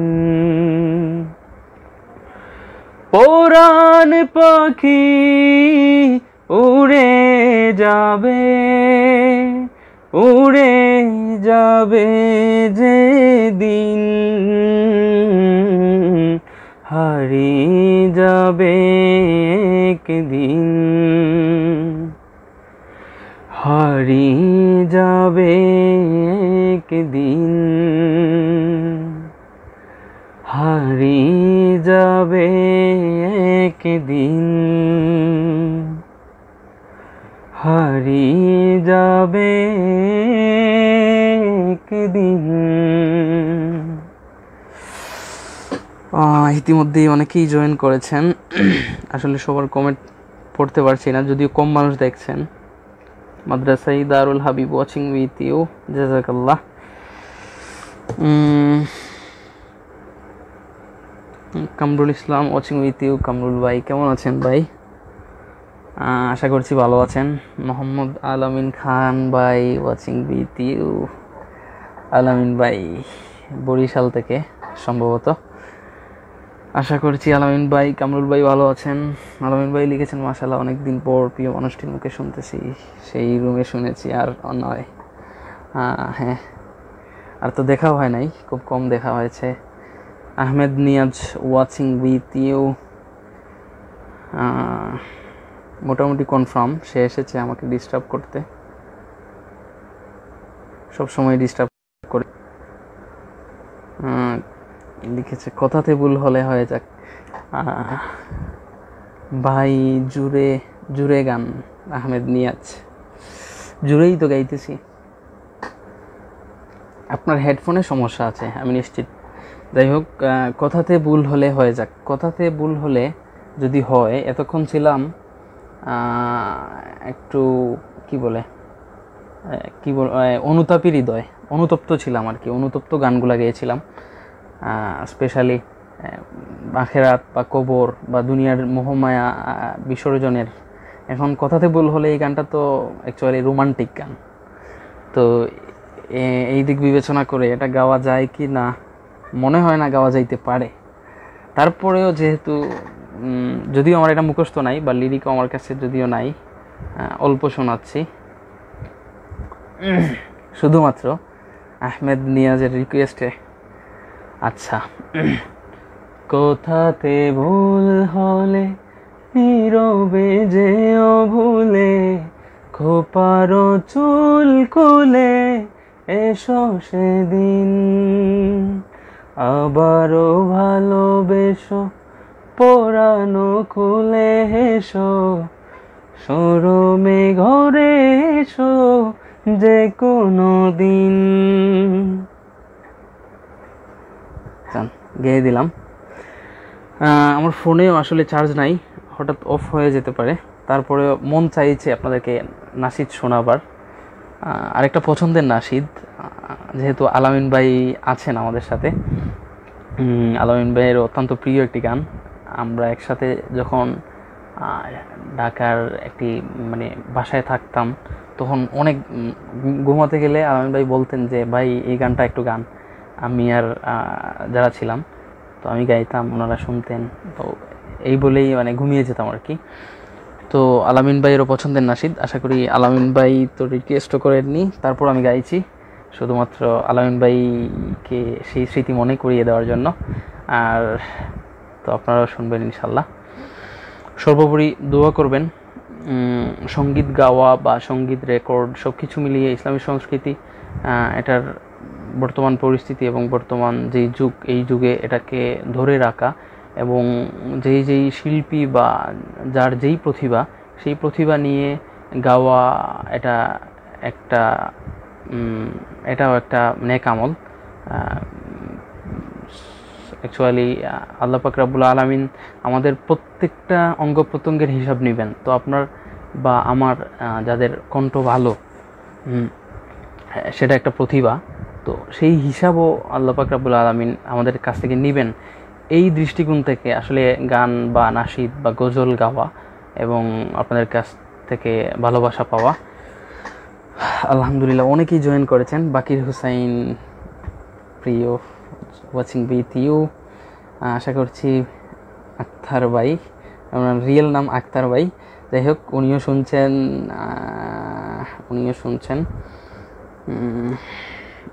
পরাণ পাখি উড়ে যাবে, উড়ে যাবে যেদিন, হারিয়ে যাবে একদিন, হারিয়ে যাবে একদিন, হারিয়ে যাবে একদিন, হারিয়ে যাবে একদিন। ইতিমধ্যেই অনেকেই জয়েন করেছেন, আসলে সবার কমেন্ট পড়তে পারছি না, যদিও কম মানুষ দেখছেন। মাদ্রাসাই Darul Habib watching with you, জাযাকাল্লাহ। Kamrul Islam watching with you. Kamrul ভাই কেমন আছেন ভাই? আশা করছি ভালো আছেন। মোহাম্মদ আলামিন খান ভাই ওয়াচিং উইথ ইউ। আলামিন ভাই বরিশাল থেকে সম্ভবত। আশা করছি আলামিন ভাই, কামরুল ভাই ভালো আছেন। আলামিন ভাই লিখেছেন মাশাআল্লাহ, অনেকদিন পর প্রিয় মানুষটির মুখে শুনতেছি, সেই রুমে শুনেছি আর নয়। হ্যাঁ, আর তো দেখাও হয় নাই, খুব কম দেখা হয়েছে। Ahmed Niaz watching with you. মোটামুটি কনফার্ম সে এসেছে আমাকে ডিস্টার্ব করতে, সব সময় ডিস্টার্ব করে। লিখেছে কথাতে ভুল হলে হয়ে যাক ভাই, জুড়ে জুড়ে গান। আহমেদ নিয়াজ, জুড়েই তো গাইতেছি। আপনার হেডফোনে সমস্যা আছে আমি নিশ্চিত। যাই হোক, কথাতে ভুল হলে হয়ে যাক। কথাতে ভুল হলে যদি হয়, এতক্ষণ ছিলাম একটু কি বলে কী বল অনুতাপী হৃদয়, অনুতপ্ত ছিলাম আর কি, অনুতপ্ত গানগুলো গেয়েছিলাম। স্পেশালি আখেরাত বা কবর বা দুনিয়ার মোহমায়া বিসর্জনের। এখন কথাতে ভুল হলে এই গানটা তো অ্যাকচুয়ালি রোমান্টিক গান, তো এই দিক বিবেচনা করে এটা গাওয়া যায় কি না মনে হয় না গাওয়া যাইতে পারে। তারপরেও যেহেতু যদিও আমার এটা মুখস্থ নাই বা লিরিকও আমার কাছে যদিও নাই, অল্প শোনাচ্ছি শুধুমাত্র আহমেদ নিয়াজের রিকোয়েস্টে। আচ্ছা, কোথাতে ভুল হলে নীরবে যেও ভুলে, খোপারো চুল খুলে এসো সেদিন, আবারও ভালোবেসো পোড়ানো খুলে হেসো, শোরুমে ঘরে এসো যে কোনো দিন। গেয়ে দিলাম। আমার ফোনেও আসলে চার্জ নাই, হঠাৎ অফ হয়ে যেতে পারে, তারপরে মন চাইছে আপনাদেরকে নাশিদ শোনাবার। আরেকটা পছন্দের নাশিদ, যেহেতু আলামিন ভাই আছেন আমাদের সাথে, আলামিন ভাইয়ের অত্যন্ত প্রিয় একটি গান। আমরা একসাথে যখন ঢাকার একটি মানে বাসায় থাকতাম, তখন অনেক ঘুমাতে গেলে আলামিন ভাই বলতেন যে ভাই এই গানটা একটু গান। আমি আর যারা ছিলাম, তো আমি গাইতাম, ওনারা শুনতেন, তো এই বলেই মানে ঘুমিয়ে যেতাম আর কি। তো আলামিন ভাইয়েরও পছন্দের নাশিদ, আশা করি আলামিন ভাই তো রিকোয়েস্টও করেননি, তারপর আমি গাইছি শুধুমাত্র আলামিন ভাইকে সেই স্মৃতি মনে করিয়ে দেওয়ার জন্য। আর তো আপনারাও শুনবেন ইনশাল্লাহ। সর্বোপরি দোয়া করবেন। সঙ্গীত গাওয়া বা সঙ্গীত রেকর্ড সব কিছু মিলিয়ে ইসলামী সংস্কৃতি, এটার বর্তমান পরিস্থিতি এবং বর্তমান যেই যুগ, এই যুগে এটাকে ধরে রাখা এবং যেই শিল্পী বা যার যেই প্রতিভা, সেই প্রতিভা নিয়ে গাওয়া, এটাও একটা নেক আমল। অ্যাকচুয়ালি আল্লাহ পাক রব্বুল আলামিন আমাদের প্রত্যেকটা অঙ্গ প্রত্যঙ্গের হিসাব নেবেন। তো আপনার বা আমার যাদের কণ্ঠ ভালো, সেটা একটা প্রতিভা, তো সেই হিসাবও আল্লাহ পাক রব্বুল আলামিন আমাদের কাছ থেকে নেবেন। এই দৃষ্টিকোণ থেকে আসলে গান বা নাশিদ বা গজল গাওয়া এবং আপনাদের কাছ থেকে ভালোবাসা পাওয়া। আলহামদুলিল্লাহ, অনেকেই জয়েন করেছেন। বাকির হুসাইন প্রিয়, ওয়াচিং উইথ ইউ। আশা করছি আক্তার ভাই, আমার রিয়েল নাম আক্তার ভাই, যাই হোক উনিও শুনছেন।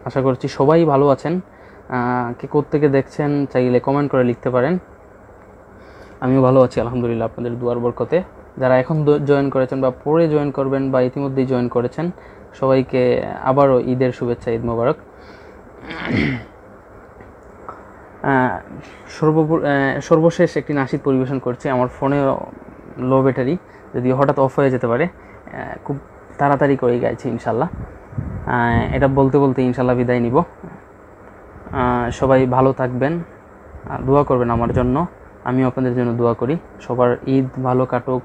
আশা করছি সবাই ভালো আছেন। কে কোত্থেকে দেখছেন চাইলে কমেন্ট করে লিখতে পারেন। আমিও ভালো আছি আলহামদুলিল্লাহ, আপনাদের দুয়ার বরকতে। যারা এখন জয়েন করেছেন বা পরে জয়েন করবেন বা ইতিমধ্যেই জয়েন করেছেন, সবাইকে আবারও ঈদের শুভেচ্ছা, ঈদ মোবারক। সর্বশেষ একটি নাশিদ পরিবেশন করছি। আমার ফোনে লো ব্যাটারি, যদি হঠাৎ অফ হয়ে যেতে পারে, খুব তাড়াতাড়ি করেই গাইছি ইনশাল্লাহ। এটা বলতে বলতে ইনশাল্লাহ বিদায় নিব। সবাই ভালো থাকবেন, দোয়া করবেন আমার জন্য, আমিও আপনাদের জন্য দোয়া করি। সবার ঈদ ভালো কাটুক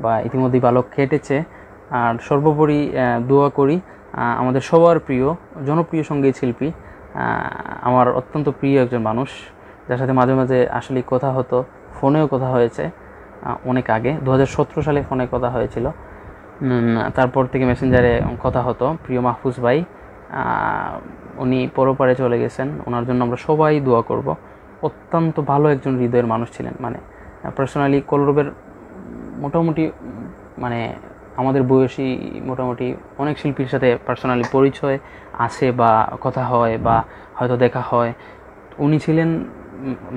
বা ইতিমধ্যেই ভালো কেটেছে। আর সর্বোপরি দোয়া করি আমাদের সবার প্রিয় জনপ্রিয় সঙ্গীত শিল্পী, আমার অত্যন্ত প্রিয় একজন মানুষ, যার সাথে মাঝে মাঝে আসলে কথা হতো, ফোনেও কথা হয়েছে অনেক আগে, 2017 সালে ফোনে কথা হয়েছিল, তারপর থেকে মেসেঞ্জারে কথা হতো। প্রিয় মাহফুজ ভাই, উনি পরপারে চলে গেছেন, ওনার জন্য আমরা সবাই দোয়া করব। অত্যন্ত ভালো একজন হৃদয়ের মানুষ ছিলেন। মানে পার্সোনালি কলরবের মোটামুটি মানে আমাদের বয়সী মোটামুটি অনেক শিল্পীর সাথে পার্সোনালি পরিচয় আছে বা কথা হয় বা হয়তো দেখা হয়। উনি ছিলেন,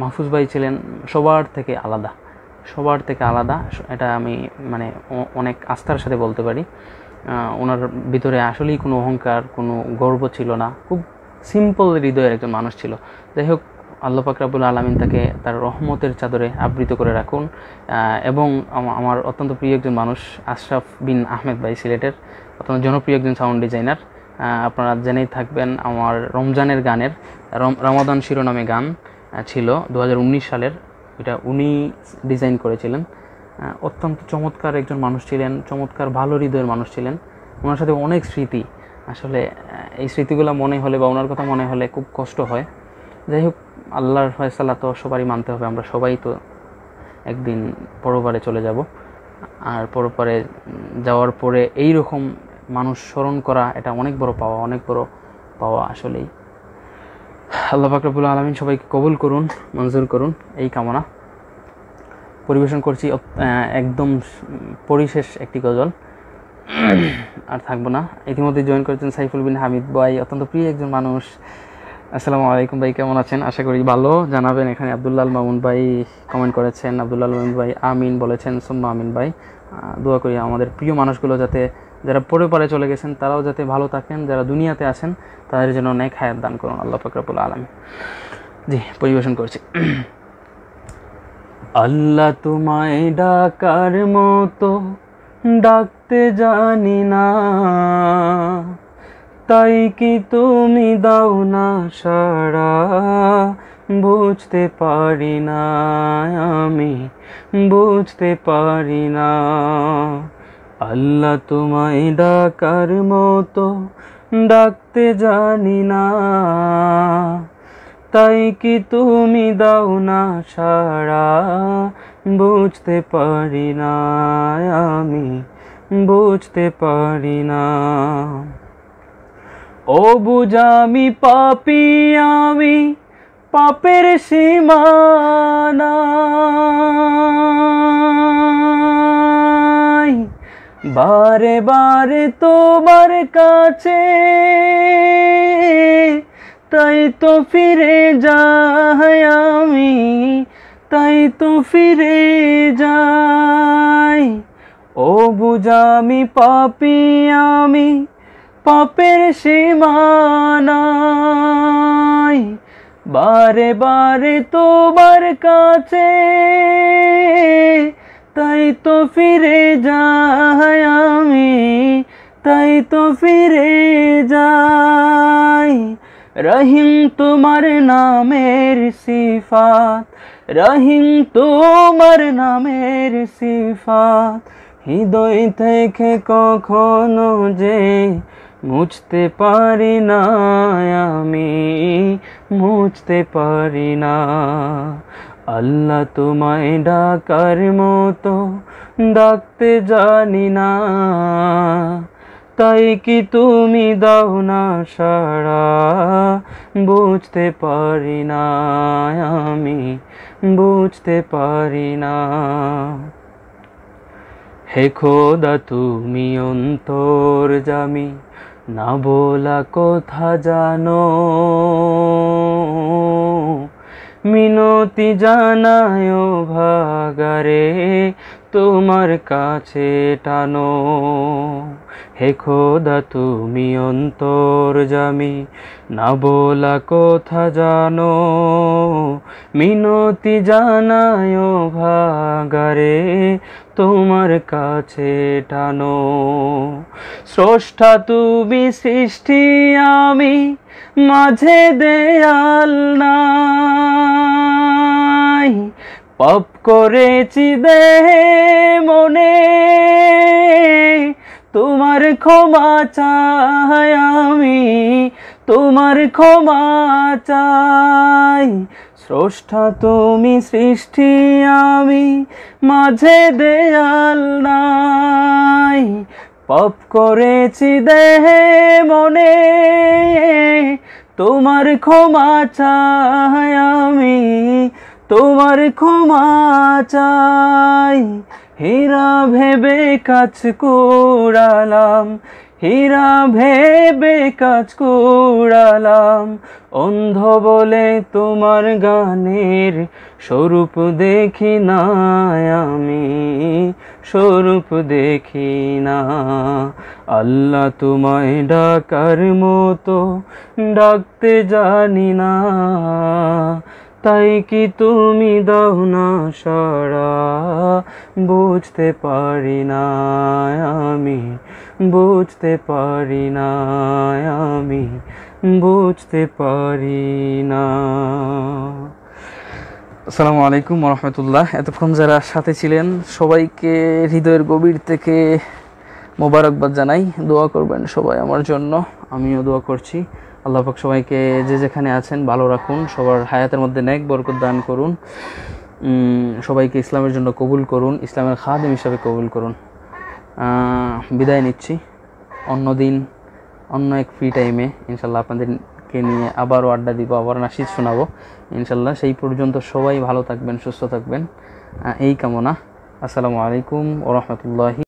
মাহফুজ ভাই ছিলেন সবার থেকে আলাদা। এটা আমি মানে অনেক আস্থার সাথে বলতে পারি। ওনার ভিতরে আসলেই কোনো অহংকার, কোনো গর্ব ছিল না, খুব সিম্পল হৃদয়ের একজন মানুষ ছিল। যাই হোক, আল্লাহ পাক রব্বুল আলামিন তাকে তার রহমতের চাদরে আবৃত করে রাখুন। এবং আমার অত্যন্ত প্রিয় একজন মানুষ আশরাফ বিন আহমেদ ভাই, সিলেটের অত্যন্ত জনপ্রিয় একজন সাউন্ড ডিজাইনার। আপনারা জেনেই থাকবেন, আমার রমজানের গানের রমাদান শিরোনামে গান ছিল 2019 সালের, এটা উনি ডিজাইন করেছিলেন। অত্যন্ত চমৎকার একজন মানুষ ছিলেন, চমৎকার ভালো হৃদয়ের মানুষ ছিলেন। ওনার সাথে অনেক স্মৃতি, আসলে এই স্মৃতিগুলো মনে হলে বা ওনার কথা মনে হলে খুব কষ্ট হয়। যাই হোক, আল্লাহর ফয়সালা তো সবারই মানতে হবে। আমরা সবাই তো একদিন পরপারে চলে যাব, আর পরপারে যাওয়ার পরে এই রকম মানুষ স্মরণ করা এটা অনেক বড় পাওয়া, অনেক বড় পাওয়া আসলেই। আল্লাহ পাক রব্বুল আলামিন সবাইকে কবুল করুন, মঞ্জুর করুন, এই কামনা। পরিবেশন করছি একদম পরিশেষ একটি গজল, আর থাকবো না। ইতিমধ্যে জয়েন করেছেন সাইফুল বিন হামিদ ভাই, অত্যন্ত প্রিয় একজন মানুষ। আসসালামু আলাইকুম ভাই, কেমন আছেন? আশা করি ভালো, জানাবেন। এখানে আব্দুল্লাহ মামুন ভাই কমেন্ট করেছেন, আব্দুল্লাহ মামুন ভাই আমিন বলেছেন, সুম্মা আমিন ভাই। দোয়া করি আমাদের প্রিয় মানুষগুলো যাতে, যারা পরে চলে গেছেন তারাও যাতে ভালো থাকেন, যারা দুনিয়াতে আছেন তাদের জন্য নেক হায়াত দান করুন আল্লাহ পাক রব্বুল আলামিন। জি, পরিবেশন করছি। আল্লাহ তোমায় ডাকার মতো ডাকতে জানি না, তাই কি তুমি দাও না সাড়া, বুঝতে পারি না আমি, বুঝতে পারি না। আল্লাহ তোমায় ডাকার মতো ডাকতে জানি না, তাই কি তুমি দাও না সাড়া, বুঝতে পারি না আমি, বুঝতে পারি না। ও বুঝামি পাপী আমি, পাপের সীমানা, বারে বারে তোমার কাছে তাই তো ফিরে যাই আমি, তাই তো ফিরে যাই। ও বুঝামি পাপী আমি, পাপের সীমানায়, বারে বারে তোমার কাছে তাই তো ফিরে যাই আমি, তাই তো ফিরে যাই। রহিম তোমার নামের সিফাত, রহিম তোমার নামের সিফাত, হৃদয় থেকে কখনো যে মুছতে পারি না আমি, মুছতে পারি না। আল্লাহ তোমায় ডাকার মতো ডাকতে জানি না, তাই কি তুমি দাও না সাড়া, বুঝতে পারি না আমি, বুঝতে পারি না। হে খোদা তুমি অন্তর্যামী, না বলা কথা জানো, মিনতি জানায় ভাগারে তোমার কাছে টানো। হে খোদা তুমি অন্তর্যামী, না বলা কথা জানো, মিনতি জানায় ভাগারে তোমার কাছে টানো। স্রষ্টা তুমি সৃষ্টি আমি, মাঝে দেয়াল নাই, পাপ করেছি দেহে মনে, তোমার ক্ষমা চাই আমি, তোমার ক্ষমা চাই। স্রষ্টা তুমি সৃষ্টি আমি, মাঝে দেয়াল নাই, পাপ করেছি দেহে মনে, তোমার ক্ষমা চাই আমি, তোমার ক্ষমা চাই। হীরা ভেবে কাজ কুড়ালাম, হীরা ভেবে কাজ কুড়ালাম, অন্ধ বলে তোমার গানের স্বরূপ দেখি না আমি, স্বরূপ দেখি না। আল্লাহ তোমায় ডাকার মতো ডাকতে জানি না, তাই কি তুমি দাও না সাড়া, বুঝতে পারি না আমি, বুঝতে পারি না আমি, বুঝতে পারি না। আসসালামু আলাইকুম ওয়া রাহমাতুল্লাহ। এতক্ষণ যারা সাথে ছিলেন সবাইকে হৃদয়ের গভীর থেকে মোবারকবাদ জানাই। দোয়া করবেন সবাই আমার জন্য, আমিও দোয়া করছি। আল্লাহ পাক সবাইকে যে যেখানে আছেন ভালো রাখুন, সবার হায়াতের মধ্যে নেক বরকত দান করুন, সবাইকে ইসলামের জন্য কবুল করুন, ইসলামের খাদেম হিসাবে কবুল করুন। বিদায় নিচ্ছি। অন্য দিন অন্য এক ফ্রি টাইমে ইনশাল্লাহ আপনাদেরকে নিয়ে আবারও আড্ডা দিব, আবার নাশিদ শোনাবো ইনশাল্লাহ। সেই পর্যন্ত সবাই ভালো থাকবেন, সুস্থ থাকবেন, এই কামনা। আসসালামু আলাইকুম ওয়া রাহমাতুল্লাহি।